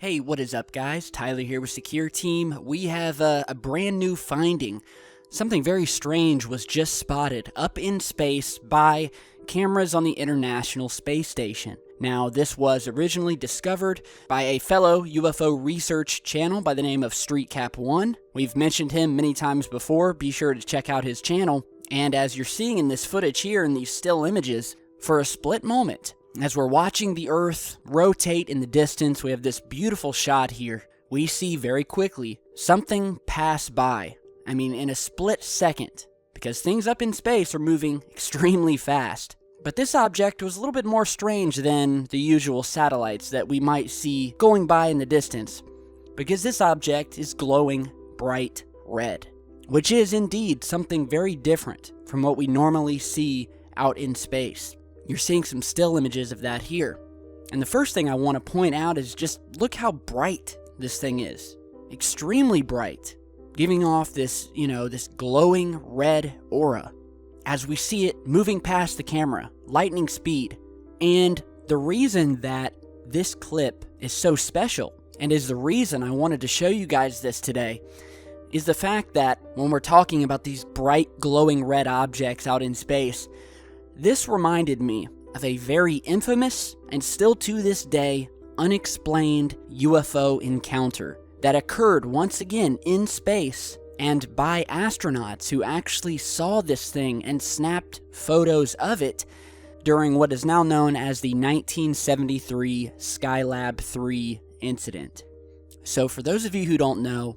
Hey, what is up, guys? Tyler here with Secureteam. We have a brand new finding. Something very strange was just spotted up in space by cameras on the International Space Station. Now, this was originally discovered by a fellow UFO research channel by the name of StreetCap1. We've mentioned him many times before. Be sure to check out his channel. And as you're seeing in this footage here in these still images, for a split moment, as we're watching the Earth rotate in the distance, we have this beautiful shot here. We see very quickly something pass by. I mean, in a split second, because things up in space are moving extremely fast. But this object was a little bit more strange than the usual satellites that we might see going by in the distance, because this object is glowing bright red, which is indeed something very different from what we normally see out in space. You're seeing some still images of that here. And the first thing I want to point out is just look how bright this thing is. Extremely bright. Giving off this, this glowing red aura as we see it moving past the camera, lightning speed. And the reason that this clip is so special, and is the reason I wanted to show you guys this today, is the fact that when we're talking about these bright glowing red objects out in space, this reminded me of a very infamous, and still to this day, unexplained UFO encounter that occurred once again in space and by astronauts who actually saw this thing and snapped photos of it during what is now known as the 1973 Skylab 3 incident. So for those of you who don't know,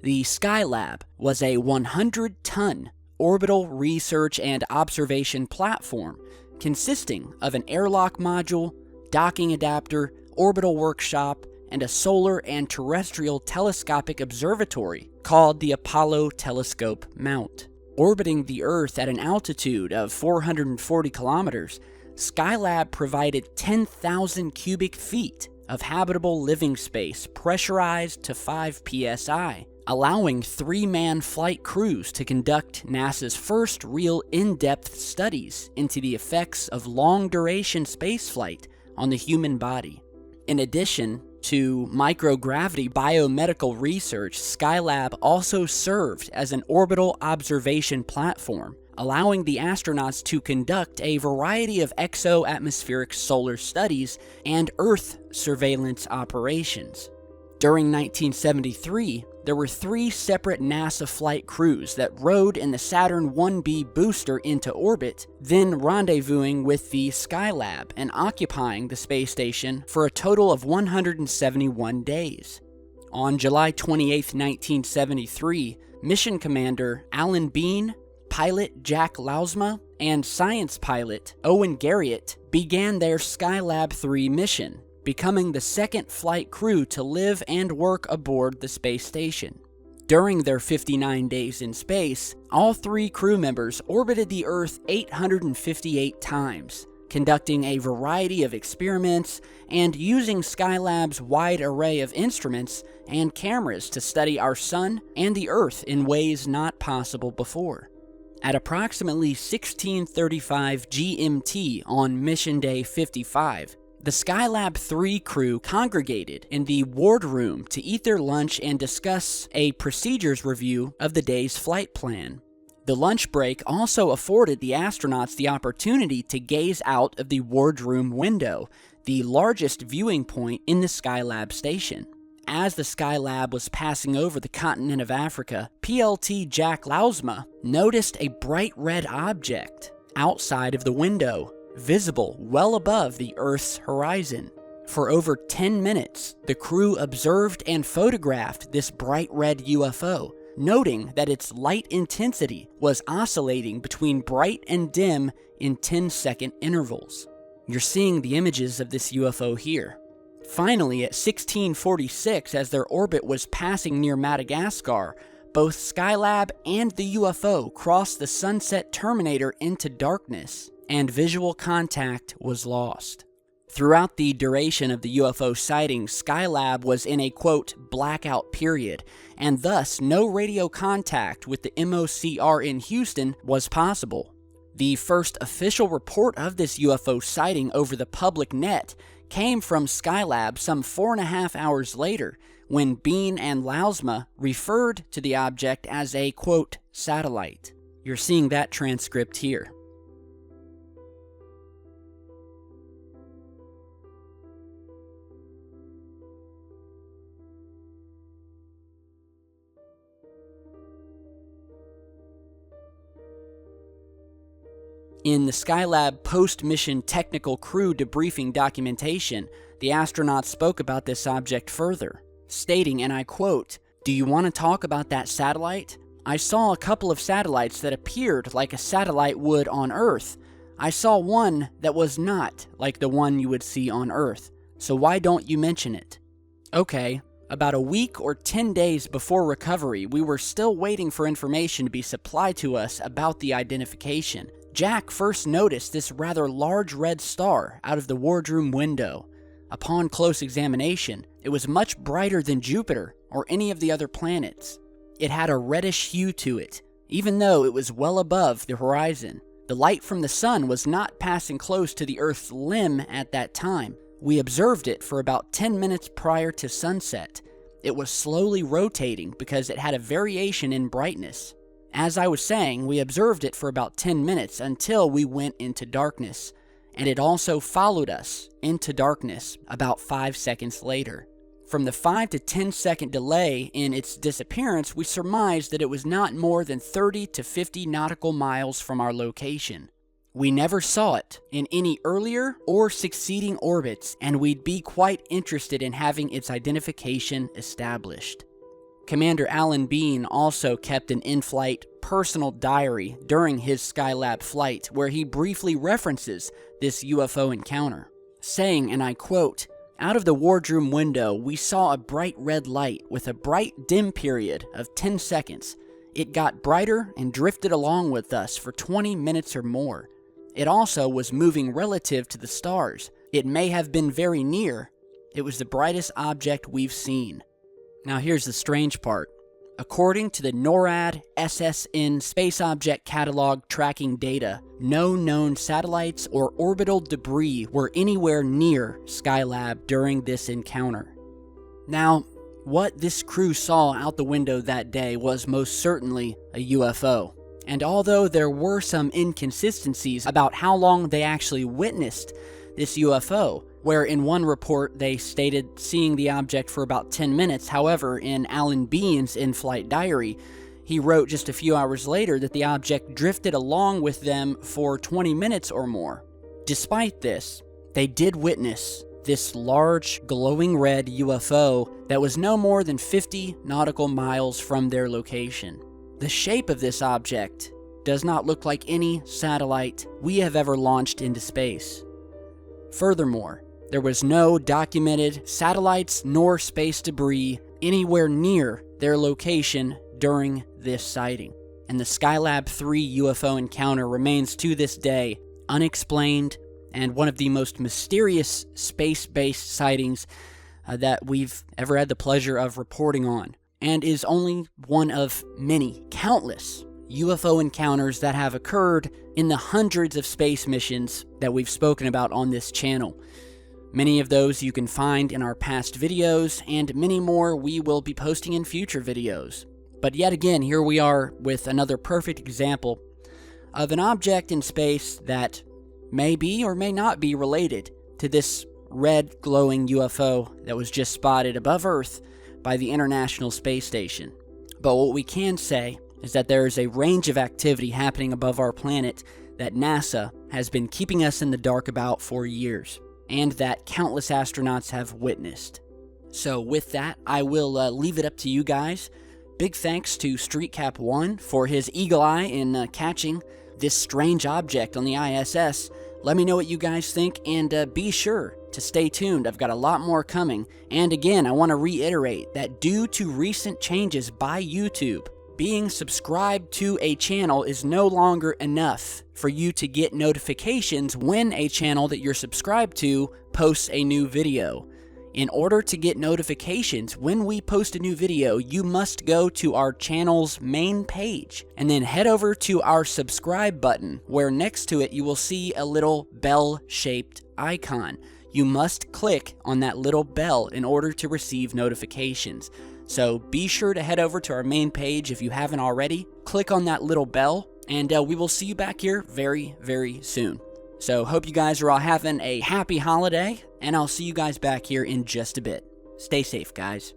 the Skylab was a 100-ton orbital research and observation platform consisting of an airlock module, docking adapter, orbital workshop, and a solar and terrestrial telescopic observatory called the Apollo Telescope Mount. Orbiting the Earth at an altitude of 440 kilometers, Skylab provided 10,000 cubic feet of habitable living space pressurized to 5 psi, allowing 3-man flight crews to conduct NASA's first real in-depth studies into the effects of long-duration spaceflight on the human body. In addition to microgravity biomedical research, Skylab also served as an orbital observation platform, allowing the astronauts to conduct a variety of exo-atmospheric solar studies and Earth surveillance operations. During 1973, there were 3 separate NASA flight crews that rode in the Saturn 1B booster into orbit, then rendezvousing with the Skylab and occupying the space station for a total of 171 days. On July 28, 1973, mission commander Alan Bean, pilot Jack Lausma, and science pilot Owen Garriott began their Skylab 3 mission, becoming the second flight crew to live and work aboard the space station. During their 59 days in space, all 3 crew members orbited the Earth 858 times, conducting a variety of experiments and using Skylab's wide array of instruments and cameras to study our Sun and the Earth in ways not possible before. At approximately 16:35 GMT on mission day 55, the Skylab 3 crew congregated in the ward room to eat their lunch and discuss a procedures review of the day's flight plan. The lunch break also afforded the astronauts the opportunity to gaze out of the wardroom window, the largest viewing point in the Skylab station. As the Skylab was passing over the continent of Africa, PLT Jack Lausma noticed a bright red object outside of the window, visible well above the Earth's horizon. For over 10 minutes, the crew observed and photographed this bright red UFO, noting that its light intensity was oscillating between bright and dim in 10-second intervals. You're seeing the images of this UFO here. Finally, at 1646, as their orbit was passing near Madagascar, both Skylab and the UFO crossed the sunset terminator into darkness, and visual contact was lost. Throughout the duration of the UFO sighting, Skylab was in a, quote, blackout period, and thus no radio contact with the MOCR in Houston was possible. The first official report of this UFO sighting over the public net came from Skylab some 4.5 hours later, when Bean and Lausma referred to the object as a, quote, satellite. You're seeing that transcript here. In the Skylab post-mission technical crew debriefing documentation, the astronauts spoke about this object further, stating, and I quote, "Do you want to talk about that satellite? I saw a couple of satellites that appeared like a satellite would on Earth. I saw one that was not like the one you would see on Earth, so why don't you mention it?" Okay, about a week or 10 days before recovery, we were still waiting for information to be supplied to us about the identification. Jack first noticed this rather large red star out of the wardroom window. Upon close examination, it was much brighter than Jupiter or any of the other planets. It had a reddish hue to it, even though it was well above the horizon. The light from the sun was not passing close to the Earth's limb at that time. We observed it for about 10 minutes prior to sunset. It was slowly rotating because it had a variation in brightness. As I was saying, we observed it for about 10 minutes until we went into darkness, and it also followed us into darkness about 5 seconds later. From the 5 to 10 second delay in its disappearance, we surmised that it was not more than 30 to 50 nautical miles from our location. We never saw it in any earlier or succeeding orbits, and we'd be quite interested in having its identification established. Commander Alan Bean also kept an in-flight personal diary during his Skylab flight where he briefly references this UFO encounter, saying, and I quote, "Out of the wardroom window, we saw a bright red light with a bright dim period of 10 seconds. It got brighter and drifted along with us for 20 minutes or more. It also was moving relative to the stars. It may have been very near. It was the brightest object we've seen." Now here's the strange part. According to the NORAD SSN Space Object Catalog tracking data, no known satellites or orbital debris were anywhere near Skylab during this encounter. Now, what this crew saw out the window that day was most certainly a UFO. And although there were some inconsistencies about how long they actually witnessed this UFO, where in one report they stated seeing the object for about 10 minutes. However, in Alan Bean's in-flight diary, he wrote just a few hours later that the object drifted along with them for 20 minutes or more. Despite this, they did witness this large, glowing red UFO that was no more than 50 nautical miles from their location. The shape of this object does not look like any satellite we have ever launched into space. Furthermore, there was no documented satellites nor space debris anywhere near their location during this sighting. And the Skylab 3 UFO encounter remains to this day unexplained and one of the most mysterious space-based sightings that we've ever had the pleasure of reporting on, and is only one of many, countless UFO encounters that have occurred in the hundreds of space missions that we've spoken about on this channel. Many of those you can find in our past videos, and many more we will be posting in future videos. But yet again, here we are with another perfect example of an object in space that may be or may not be related to this red glowing UFO that was just spotted above Earth by the International Space Station. But what we can say is that there is a range of activity happening above our planet that NASA has been keeping us in the dark about for years, and that countless astronauts have witnessed. So with that, I will leave it up to you guys. Big thanks to StreetCap1 for his eagle eye in catching this strange object on the ISS. Let me know what you guys think, and be sure to stay tuned. I've got a lot more coming. And again, I want to reiterate that due to recent changes by YouTube, being subscribed to a channel is no longer enough for you to get notifications when a channel that you're subscribed to posts a new video. In order to get notifications when we post a new video, you must go to our channel's main page and then head over to our subscribe button, where next to it you will see a little bell-shaped icon. you must click on that little bell in order to receive notifications. So be sure to head over to our main page if you haven't already. Click on that little bell, and we will see you back here very, very soon. So hope you guys are all having a happy holiday, and I'll see you guys back here in just a bit. Stay safe, guys.